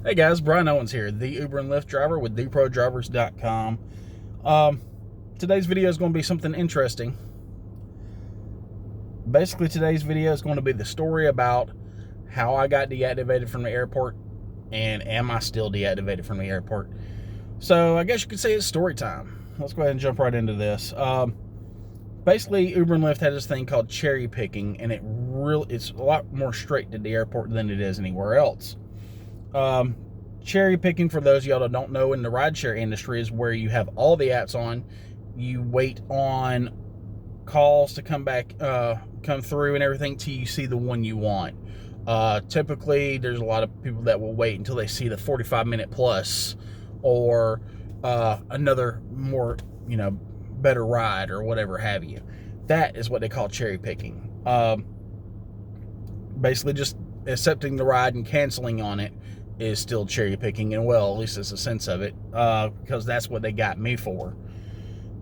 Hey guys, Brian Owens here, the Uber and Lyft driver with theprodrivers.com. Today's video is going to be something interesting. Basically, today's video is going to be the story about how I got deactivated from the airport and am I still deactivated from the airport. So I guess you could say it's story time. Let's go ahead and jump right into this. Basically, Uber and Lyft had this thing called cherry picking, and it's a lot more straight to the airport than it is anywhere else. Cherry picking, for those of y'all that don't know, in the rideshare industry is where you have all the apps on. You wait on calls to come through and everything till you see the one you want. Typically, there's a lot of people that will wait until they see the 45-minute plus or another more, better ride or whatever have you. That is what they call cherry picking. Basically, just accepting the ride and canceling on it is still cherry picking, and well, at least it's a sense of it, because that's what they got me for.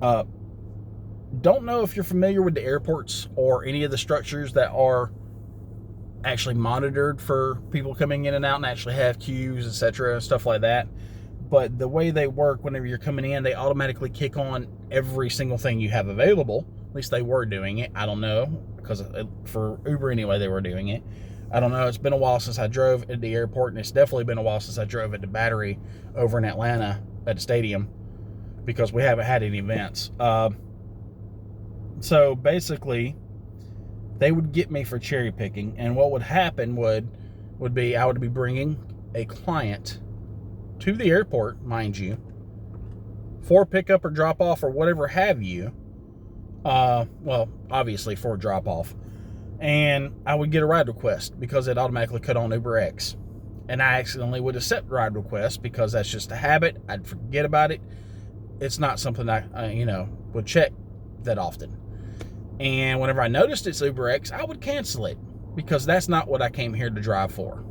Don't know if you're familiar with the airports or any of the structures that are actually monitored for people coming in and out and actually have queues, etc., stuff like that. But the way they work, whenever you're coming in, they automatically kick on every single thing you have available. At least they were doing it. I don't know, because for Uber anyway, they were doing it. I don't know. It's been a while since I drove at the airport, and it's definitely been a while since I drove at the Battery over in Atlanta at the stadium, because we haven't had any events. So basically, they would get me for cherry picking, and what would happen would be I would be bringing a client to the airport, mind you, for pickup or drop off or whatever have you. Well, obviously for drop off. And I would get a ride request because it automatically cut on UberX. And I accidentally would accept ride requests because that's just a habit. I'd forget about it. It's not something I would check that often. And whenever I noticed it's UberX, I would cancel it because that's not what I came here to drive for.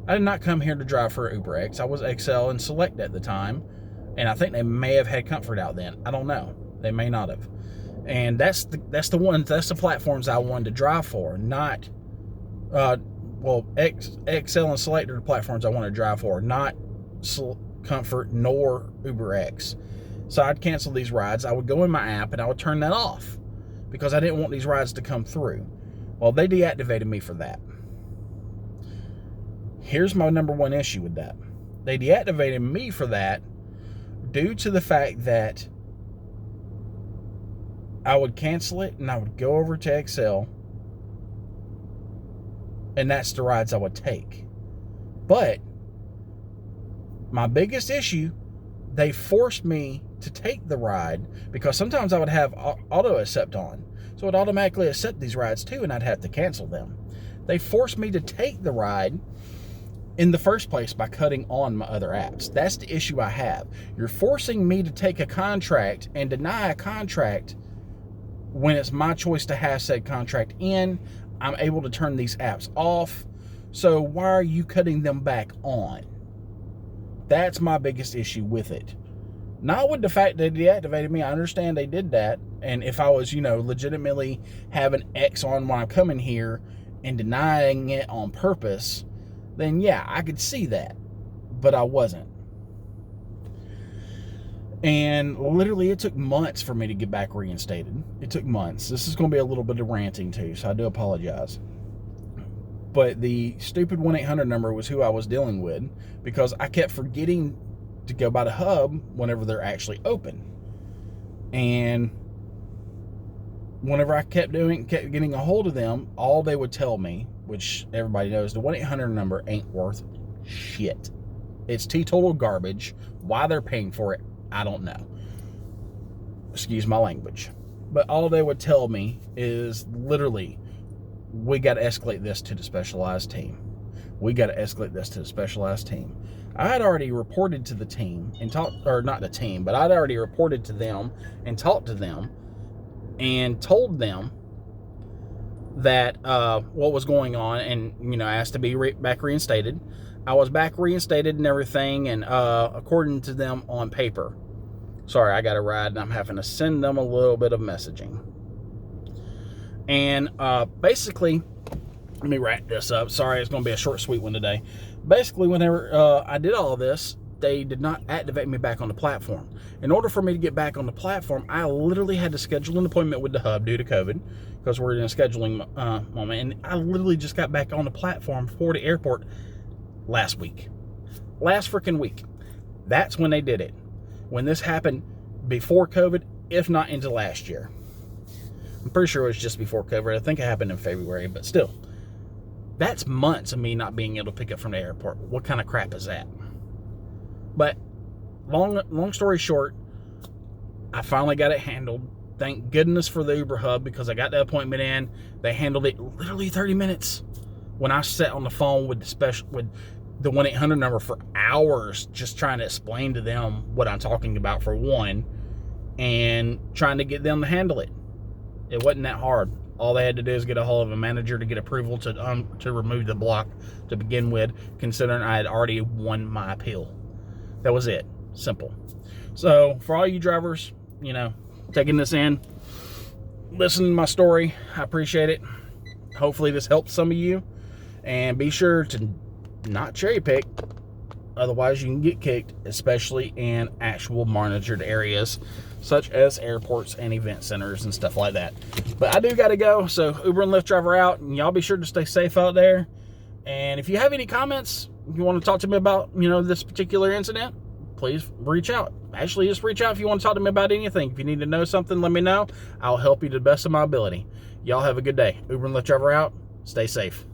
I did not come here to drive for UberX. I was XL and Select at the time. And I think they may have had Comfort out then. I don't know. They may not have. And that's the platforms I wanted to drive for, not XL and Select are the platforms I want to drive for, not Comfort nor UberX. So I'd cancel these rides. I would go in my app and I would turn that off because I didn't want these rides to come through. Well, they deactivated me for that. Here's my number one issue with that. They deactivated me for that due to the fact that I would cancel it and I would go over to XL, and that's the rides I would take. But my biggest issue, they forced me to take the ride because sometimes I would have auto accept on, so it would automatically accept these rides too, and I'd have to cancel them. They forced me to take the ride in the first place by cutting on my other apps. That's the issue I have. You're forcing me to take a contract and deny a contract when it's my choice to have said contract in. I'm able to turn these apps off. So why are you cutting them back on? That's my biggest issue with it. Not with the fact that they deactivated me. I understand they did that. And if I was, legitimately having X on when I'm coming here and denying it on purpose, then yeah, I could see that. But I wasn't. And literally, it took months for me to get back reinstated. It took months. This is going to be a little bit of ranting too, so I do apologize. But the stupid 1-800 number was who I was dealing with because I kept forgetting to go by the hub whenever they're actually open. And whenever I kept getting a hold of them, all they would tell me, which everybody knows, the 1-800 number ain't worth shit. It's teetotal garbage. Why they're paying for it, I don't know. Excuse my language. But all they would tell me is literally, we got to escalate this to the specialized team. We got to escalate this to the specialized team. I had already reported to the team and not the team, but I'd already reported to them and talked to them and told them that what was going on, and asked to be back reinstated. I was back reinstated and everything, and according to them on paper. Sorry, I got a ride and I'm having to send them a little bit of messaging. And basically, let me wrap this up. Sorry, it's going to be a short, sweet one today. Basically, whenever I did all of this, they did not activate me back on the platform. In order for me to get back on the platform, I literally had to schedule an appointment with the hub due to COVID, because we're in a scheduling moment. And I literally just got back on the platform for the airport last week. Last freaking week. That's when they did it. When this happened before COVID, if not into last year. I'm pretty sure it was just before COVID. I think it happened in February, but still. That's months of me not being able to pick up from the airport. What kind of crap is that? But long story short, I finally got it handled. Thank goodness for the Uber hub, because I got the appointment in. They handled it literally 30 minutes. When I sat on the phone with the 1-800 number for hours, just trying to explain to them what I'm talking about, for one, and trying to get them to handle it. It wasn't that hard. All they had to do is get a hold of a manager to get approval to remove the block to begin with, considering I had already won my appeal. That was it. Simple. So for all you drivers, taking this in, listen to my story. I appreciate it. Hopefully this helps some of you. And be sure to not cherry pick. Otherwise you can get kicked, especially in actual monitored areas, such as airports and event centers and stuff like that. But I do got to go. So Uber and Lyft Driver out. And y'all be sure to stay safe out there. And if you have any comments, you want to talk to me about, this particular incident, please reach out. Actually, just reach out if you want to talk to me about anything. If you need to know something, let me know. I'll help you to the best of my ability. Y'all have a good day. Uber and Lyft Driver out. Stay safe.